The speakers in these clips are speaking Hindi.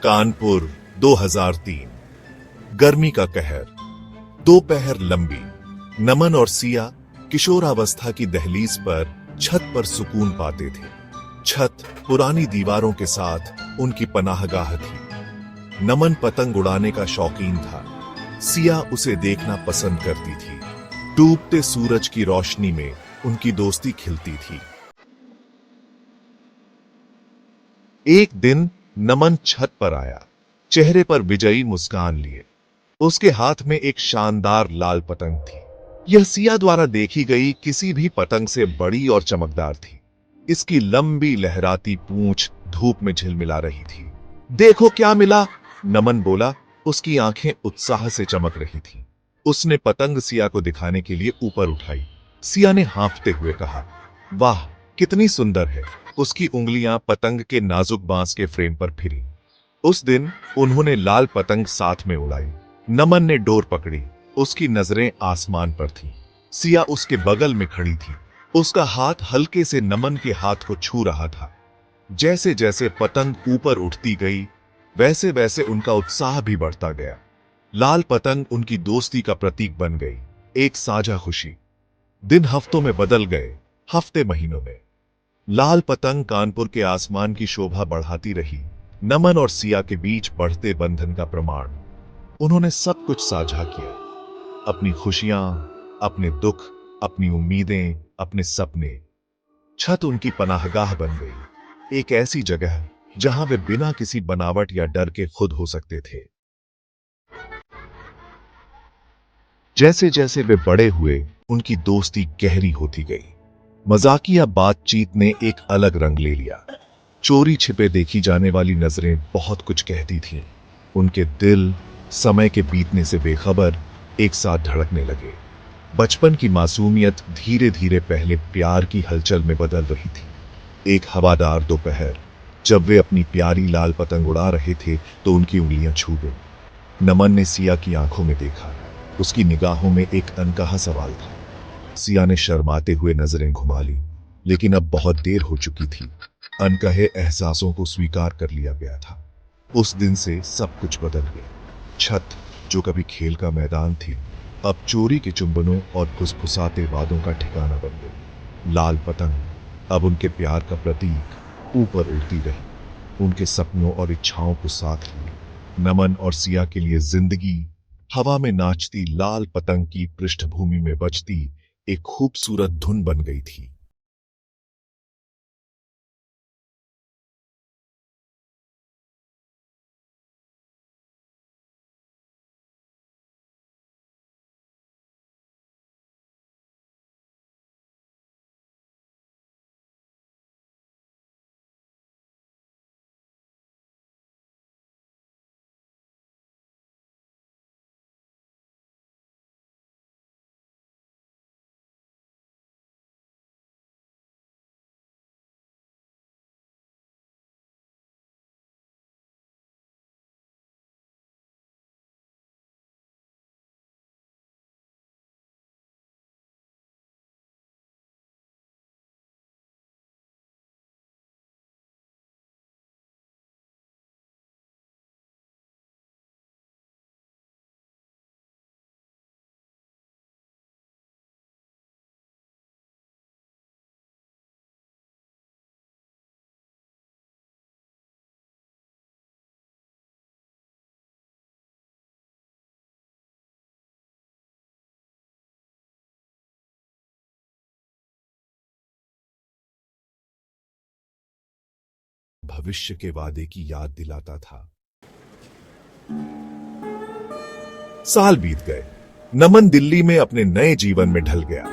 कानपुर 2003। गर्मी का कहर। दोपहर लंबी। नमन और सिया किशोरावस्था की दहलीज पर छत पर सुकून पाते थे। छत पुरानी दीवारों के साथ उनकी पनाहगाह थी। नमन पतंग उड़ाने का शौकीन था। सिया उसे देखना पसंद करती थी। डूबते सूरज की रोशनी में उनकी दोस्ती खिलती थी। एक दिन नमन छत पर आया, चेहरे पर विजयी मुस्कान लिए। उसके हाथ में एक शानदार लाल पतंग थी। यह सिया द्वारा देखी गई किसी भी पतंग से बड़ी और चमकदार थी। इसकी लंबी लहराती पूंछ धूप में झिलमिला रही थी। देखो क्या मिला, नमन बोला। उसकी आंखें उत्साह से चमक रही थीं। उसने पतंग सिया को दिखाने के लिए ऊपर उठाई। सिया ने हाँफते हुए कहा, वाह कितनी सुंदर है। उसकी उंगलियां पतंग के नाजुक बांस के फ्रेम पर फिरी। उस दिन उन्होंने लाल पतंग साथ में उड़ाई। नमन ने डोर पकड़ी। उसकी नजरें आसमान पर थीं। सिया उसके बगल में खड़ी थी। उसका हाथ हल्के से नमन के हाथ को छू रहा था। जैसे जैसे पतंग ऊपर उठती गई, वैसे वैसे उनका उत्साह भी बढ़ता गया। लाल पतंग उनकी दोस्ती का प्रतीक बन गई, एक साझा खुशी। दिन हफ्तों में बदल गए, हफ्ते महीनों में। लाल पतंग कानपुर के आसमान की शोभा बढ़ाती रही, नमन और सिया के बीच बढ़ते बंधन का प्रमाण। उन्होंने सब कुछ साझा किया, अपनी खुशियां, अपने दुख, अपनी उम्मीदें, अपने सपने। छत उनकी पनाहगाह बन गई, एक ऐसी जगह जहां वे बिना किसी बनावट या डर के खुद हो सकते थे। जैसे जैसे वे बड़े हुए, उनकी दोस्ती गहरी होती गई। मजाकिया बातचीत ने एक अलग रंग ले लिया। चोरी छिपे देखी जाने वाली नजरें बहुत कुछ कहती थीं। उनके दिल समय के बीतने से बेखबर एक साथ धड़कने लगे। बचपन की मासूमियत धीरे धीरे पहले प्यार की हलचल में बदल रही थी। एक हवादार दोपहर, जब वे अपनी प्यारी लाल पतंग उड़ा रहे थे, तो उनकी उंगलियां छू गईं। नमन ने सिया की आंखों में देखा। उसकी निगाहों में एक अनकहा सवाल था। सिया ने शर्माते हुए नजरें घुमा ली, लेकिन अब बहुत देर हो चुकी थी। अनकहे एहसासों को स्वीकार कर लिया गया था। उस दिन से सब कुछ बदल गया। छत, जो कभी खेल का मैदान थी, अब चोरी के चुंबनों और फुसफुसाते वादों का ठिकाना बन गई। लाल पतंग अब उनके प्यार का प्रतीक ऊपर उड़ती रही, उनके सपनों और इच्छाओं को साथ लिए। नमन और सिया के लिए जिंदगी हवा में नाचती लाल पतंग की पृष्ठभूमि में बजती एक खूबसूरत धुन बन गई थी। भविष्य के वादे की याद दिलाता था। साल बीत गए। नमन दिल्ली में अपने नए जीवन में ढल गया।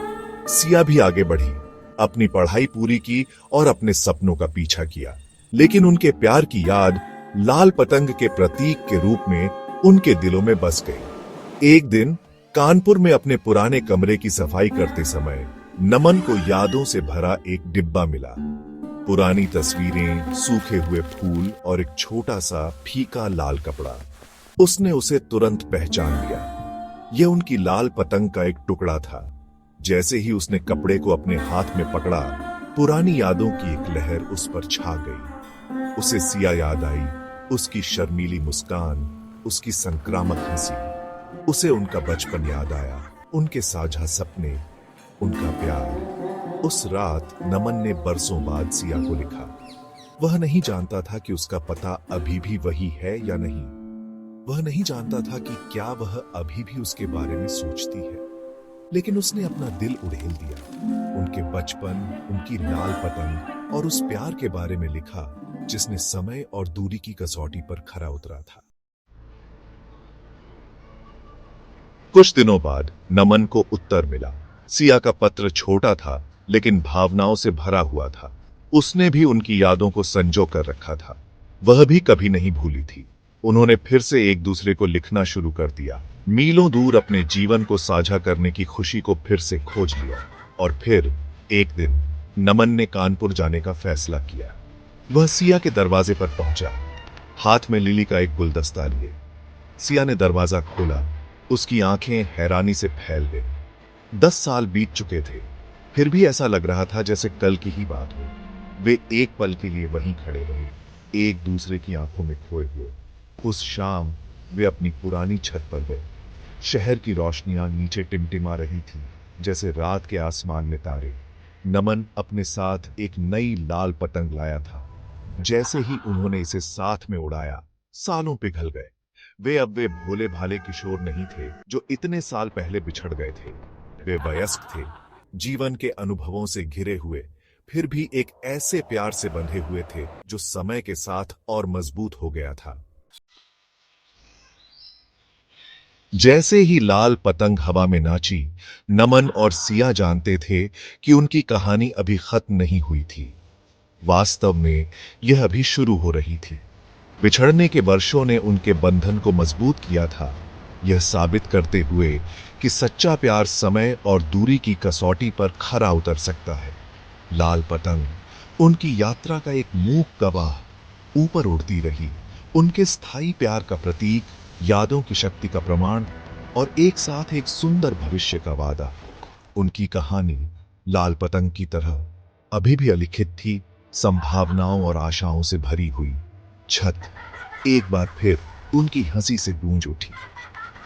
सिया भी आगे बढ़ी, अपनी पढ़ाई पूरी की और अपने सपनों का पीछा किया। लेकिन उनके प्यार की याद लाल पतंग के प्रतीक के रूप में उनके दिलों में बस गई। एक दिन कानपुर में अपने पुराने कमरे की सफाई करते समय नमन को यादों से भरा एक डिब्बा मिला। पुरानी तस्वीरें, सूखे हुए फूल और एक छोटा सा फीका लाल कपड़ा। उसने उसे तुरंत पहचान लिया। यह उनकी लाल पतंग का एक टुकड़ा था। जैसे ही उसने कपड़े को अपने हाथ में पकड़ा, पुरानी यादों की एक लहर उस पर छा गई। उसे सिया याद आई, उसकी शर्मीली मुस्कान, उसकी संक्रामक हंसी। उसे उनका बचपन याद आया, उनके साझा सपने, उनका प्यार। उस रात नमन ने बरसों बाद सिया को लिखा। वह नहीं जानता था कि उसका पता अभी भी वही है या नहीं। वह नहीं जानता था कि क्या वह अभी भी उसके बारे में सोचती है, लेकिन उसने अपना दिल उड़ेल दिया। उनके बचपन, उनकी लाल पतंग और उस प्यार के बारे में लिखा जिसने समय और दूरी की कसौटी पर खरा उतरा था। कुछ दिनों बाद नमन को उत्तर मिला। सिया का पत्र छोटा था, लेकिन भावनाओं से भरा हुआ था। उसने भी उनकी यादों को संजो कर रखा था। वह भी कभी नहीं भूली थी। उन्होंने फिर से एक दूसरे को लिखना शुरू कर दिया। मीलों दूर अपने जीवन को साझा करने की खुशी को फिर से खोज लिया। और फिर एक दिन नमन ने कानपुर जाने का फैसला किया। वह सिया के दरवाजे पर पहुंचा, हाथ में लिली का एक गुलदस्ता लिए। सिया ने दरवाजा खोला। उसकी आंखें हैरानी से फैल गईं। 10 साल बीत चुके थे, फिर भी ऐसा लग रहा था जैसे कल की ही बात हो। वे एक पल के लिए वहीं खड़े रहे, एक दूसरे की आंखों में खोए हुए। उस शाम वे अपनी पुरानी छत पर गए। शहर की रोशनियां नीचे टिमटिमा रही थी, जैसे रात के आसमान में तारे। नमन अपने साथ एक नई लाल पतंग लाया था। जैसे ही उन्होंने इसे साथ में उड़ाया, सालों पिघल गए। वे भोले भाले किशोर नहीं थे जो इतने साल पहले बिछड़ गए थे। वे वयस्क थे, जीवन के अनुभवों से घिरे हुए, फिर भी एक ऐसे प्यार से बंधे हुए थे जो समय के साथ और मजबूत हो गया था। जैसे ही लाल पतंग हवा में नाची, नमन और सिया जानते थे कि उनकी कहानी अभी खत्म नहीं हुई थी। वास्तव में यह अभी शुरू हो रही थी। बिछड़ने के वर्षों ने उनके बंधन को मजबूत किया था, यह साबित करते हुए कि सच्चा प्यार समय और दूरी की कसौटी पर खरा उतर सकता है। लाल पतंग उनकी यात्रा का एक मूक गवाह ऊपर उड़ती रही, उनके स्थायी प्यार का प्रतीक, यादों की शक्ति का प्रमाण और एक साथ एक सुंदर भविष्य का वादा। उनकी कहानी लाल पतंग की तरह अभी भी अलिखित थी, संभावनाओं और आशाओं से भरी हुई। छत एक बार फिर उनकी हंसी से गूंज उठी।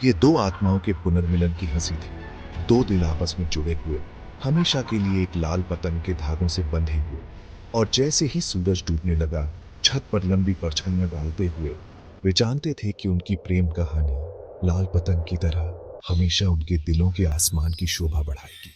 ये दो आत्माओं के पुनर्मिलन की हंसी थी, दो दिल आपस में जुड़े हुए, हमेशा के लिए एक लाल पतंग के धागों से बंधे हुए। और जैसे ही सूरज डूबने लगा, छत पर लंबी परछाइयां डालते हुए, वे जानते थे कि उनकी प्रेम कहानी लाल पतंग की तरह हमेशा उनके दिलों के आसमान की शोभा बढ़ाएगी।